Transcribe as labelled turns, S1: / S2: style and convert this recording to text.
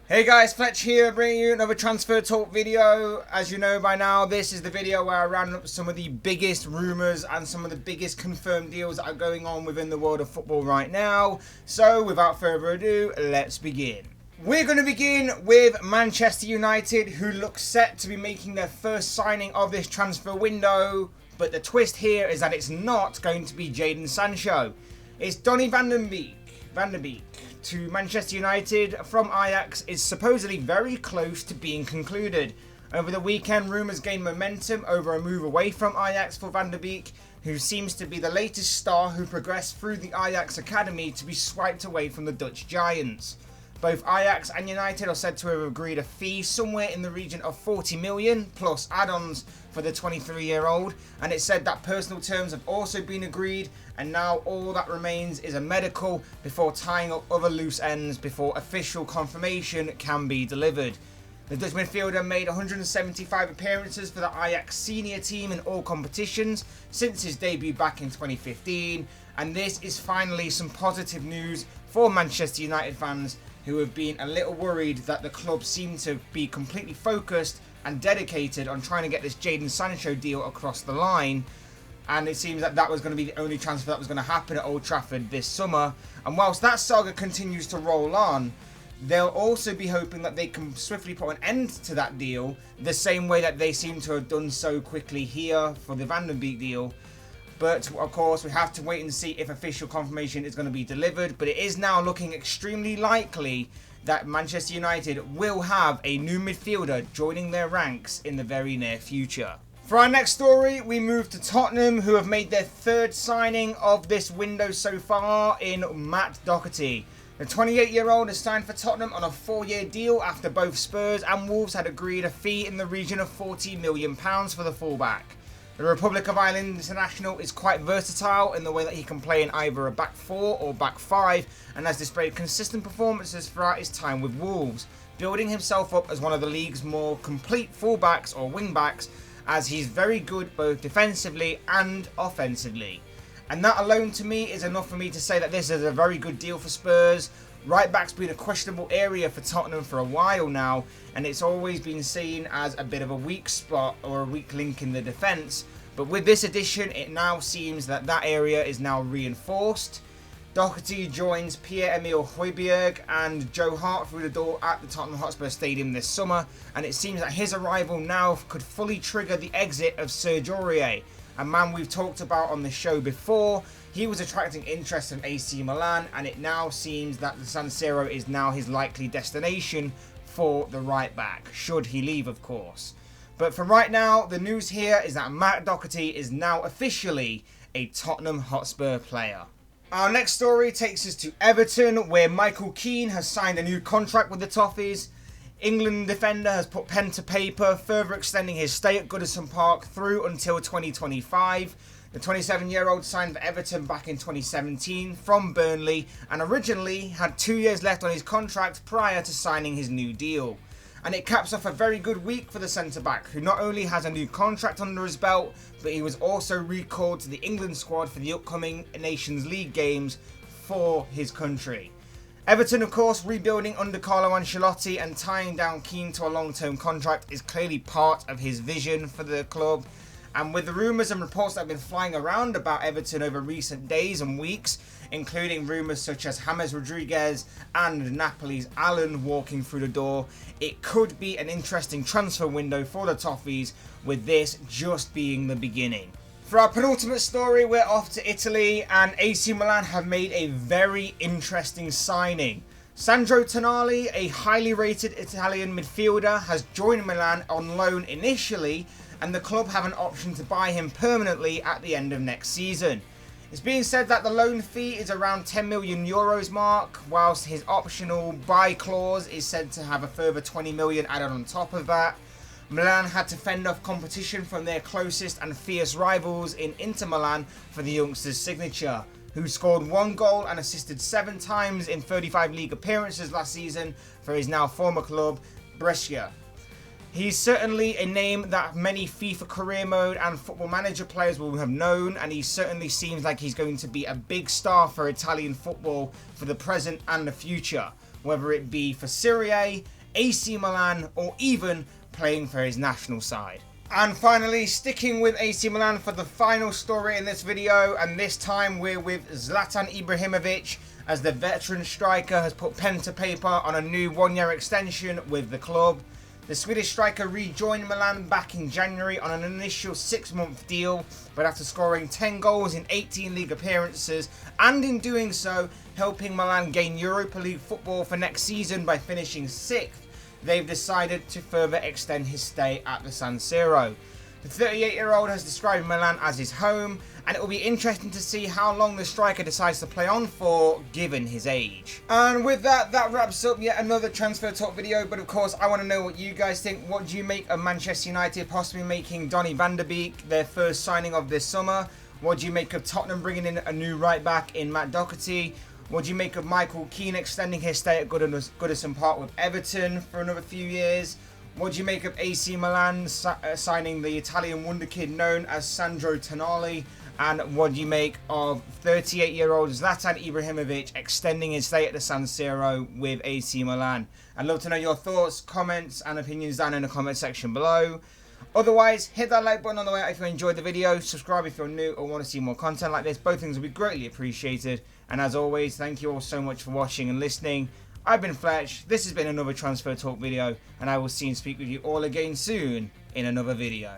S1: Hey guys, Fletch here, bringing you another transfer talk video. As you know by now, this is the video where I round up some of the biggest rumours and some of the biggest confirmed deals that are going on within the world of football right now. So without further ado, let's begin. We're going to begin with Manchester United, who look set to be making their first signing of this transfer window. But the twist here is that it's not going to be Jadon Sancho. It's Donny Van De Beek to Manchester United from Ajax is supposedly very close to being concluded. Over the weekend, rumours gained momentum over a move away from Ajax for Van De Beek, who seems to be the latest star who progressed through the Ajax academy to be swiped away from the Dutch giants. Both Ajax and United are said to have agreed a fee somewhere in the region of 40 million plus add-ons for the 23-year-old, and it's said that personal terms have also been agreed, and now all that remains is a medical before tying up other loose ends before official confirmation can be delivered. The Dutch midfielder made 175 appearances for the Ajax senior team in all competitions since his debut back in 2015, and this is finally some positive news for Manchester United fans who have been a little worried that the club seemed to be completely focused and dedicated on trying to get this Jadon Sancho deal across the line. And it seems that that was going to be the only transfer that was going to happen at Old Trafford this summer. And whilst that saga continues to roll on, they'll also be hoping that they can swiftly put an end to that deal, the same way that they seem to have done so quickly here for the Van De Beek deal. But of course, we have to wait and see if official confirmation is going to be delivered. But it is now looking extremely likely that Manchester United will have a new midfielder joining their ranks in the very near future. For our next story, we move to Tottenham, who have made their third signing of this window so far in Matt Doherty. The 28-year-old has signed for Tottenham on a 4-year deal after both Spurs and Wolves had agreed a fee in the region of £40 million for the fullback. The Republic of Ireland international is quite versatile in the way that he can play in either a back four or back five, and has displayed consistent performances throughout his time with Wolves, building himself up as one of the league's more complete fullbacks or wingbacks, as he's very good both defensively and offensively. And that alone to me is enough for me to say that this is a very good deal for Spurs. Right back's been a questionable area for Tottenham for a while now, and it's always been seen as a bit of a weak spot or a weak link in the defence. But with this addition, it now seems that that area is now reinforced. Doherty joins Pierre-Emile Højbjerg and Joe Hart through the door at the Tottenham Hotspur Stadium this summer, and it seems that his arrival now could fully trigger the exit of Serge Aurier, a man we've talked about on the show before. He was attracting interest from AC Milan, and it now seems that the San Siro is now his likely destination for the right back, should he leave, of course. But for right now, the news here is that Matt Doherty is now officially a Tottenham Hotspur player. Our next story takes us to Everton, where Michael Keane has signed a new contract with the Toffees. England defender has put pen to paper, further extending his stay at Goodison Park through until 2025. The 27-year-old signed for Everton back in 2017 from Burnley, and originally had 2 years left on his contract prior to signing his new deal. And it caps off a very good week for the centre-back, who not only has a new contract under his belt, but he was also recalled to the England squad for the upcoming Nations League games for his country. Everton, of course, rebuilding under Carlo Ancelotti, and tying down Keane to a long-term contract is clearly part of his vision for the club. And with the rumours and reports that have been flying around about Everton over recent days and weeks, including rumours such as James Rodriguez and Napoli's Allen walking through the door, it could be an interesting transfer window for the Toffees, with this just being the beginning. For our penultimate story, we're off to Italy, and AC Milan have made a very interesting signing. Sandro Tonali, a highly rated Italian midfielder, has joined Milan on loan initially, and the club have an option to buy him permanently at the end of next season. It's being said that the loan fee is around €10 million mark, whilst his optional buy clause is said to have a further 20 million added on top of that. Milan had to fend off competition from their closest and fierce rivals in Inter Milan for the youngster's signature, who scored 1 goal and assisted 7 times in 35 league appearances last season for his now former club, Brescia. He's certainly a name that many FIFA career mode and football manager players will have known, and he certainly seems like he's going to be a big star for Italian football for the present and the future, whether it be for Serie A, AC Milan, or even playing for his national side. And finally, sticking with AC Milan for the final story in this video, and this time we're with Zlatan Ibrahimovic, as the veteran striker has put pen to paper on a new one-year extension with the club. The Swedish striker rejoined Milan back in January on an initial 6-month deal, but after scoring 10 goals in 18 league appearances, and in doing so helping Milan gain Europa League football for next season by finishing 6th, they've decided to further extend his stay at the San Siro. The 38-year-old has described Milan as his home, and it will be interesting to see how long the striker decides to play on for, given his age. And with that, that wraps up yet another transfer talk video, but of course I want to know what you guys think. What do you make of Manchester United possibly making Donny Van De Beek their first signing of this summer? What do you make of Tottenham bringing in a new right back in Matt Doherty? What do you make of Michael Keane extending his stay at Goodison Park with Everton for another few years? What do you make of AC Milan signing the Italian wonderkid known as Sandro Tonali? And what do you make of 38-year-old Zlatan Ibrahimovic extending his stay at the San Siro with AC Milan? I'd love to know your thoughts, comments and opinions down in the comment section below. Otherwise, hit that like button on the way out if you enjoyed the video, subscribe if you're new or want to see more content like this. Both things will be greatly appreciated. And as always, thank you all so much for watching and listening. I've been Fletch, this has been another Transfer Talk video, and I will see and speak with you all again soon in another video.